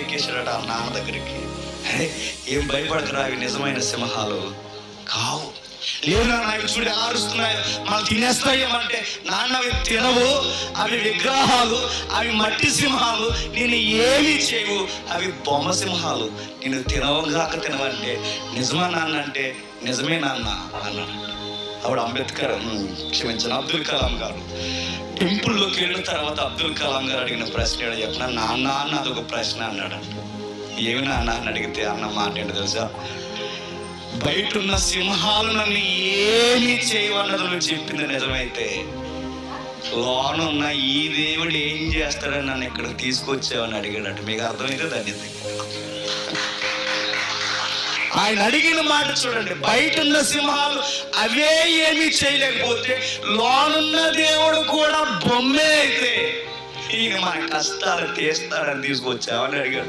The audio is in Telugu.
ఎక్కేసాడట ఆ నాన్న దగ్గరికి. ఏం భయపడకరా, అవి నిజమైన సింహాలు కావు. లేదు నాన్న, అవి చూడు ఆరుస్తున్నాయి, మనం తినేస్తాయేమంటే, నాన్న అవి తినవు, అవి విగ్రహాలు, అవి మట్టి సింహాలు, నేను ఏమీ చేయవు, అవి బొమ్మ సింహాలు, నేను తినవుగాక తినవంటే నిజమా నాన్న అంటే, నిజమే నాన్న అన్నాడు. అప్పుడు అంబేద్కర్, క్షమించిన అబ్దుల్ కలాం గారు టెంపుల్లోకి వెళ్ళిన తర్వాత అబ్దుల్ కలాం గారు అడిగిన ప్రశ్న ఏడో చెప్పిన, నాన్న అన్నది ఒక ప్రశ్న అన్నాడు. ఏమి నాన్న అని అడిగితే అన్న మాట ఏంటో తెలుసా, బయట ఉన్న సింహాలు నన్ను ఏమీ చేయవన్నది నువ్వు చెప్పింది నిజమైతే, లోనున్న ఈ దేవుడు ఏం చేస్తాడని నన్ను ఇక్కడికి తీసుకొచ్చావని అడిగాడట. మీకు అర్థమైతే దాన్ని ఆయన అడిగిన మాట చూడండి, బయట ఉన్న సింహాలు అవే ఏమీ చేయలేకపోతే లోనున్న దేవుడు కూడా బొమ్మే అయితే ఈయన మన కష్టాలు తీస్తాడని తీసుకొచ్చావని అడిగాడు.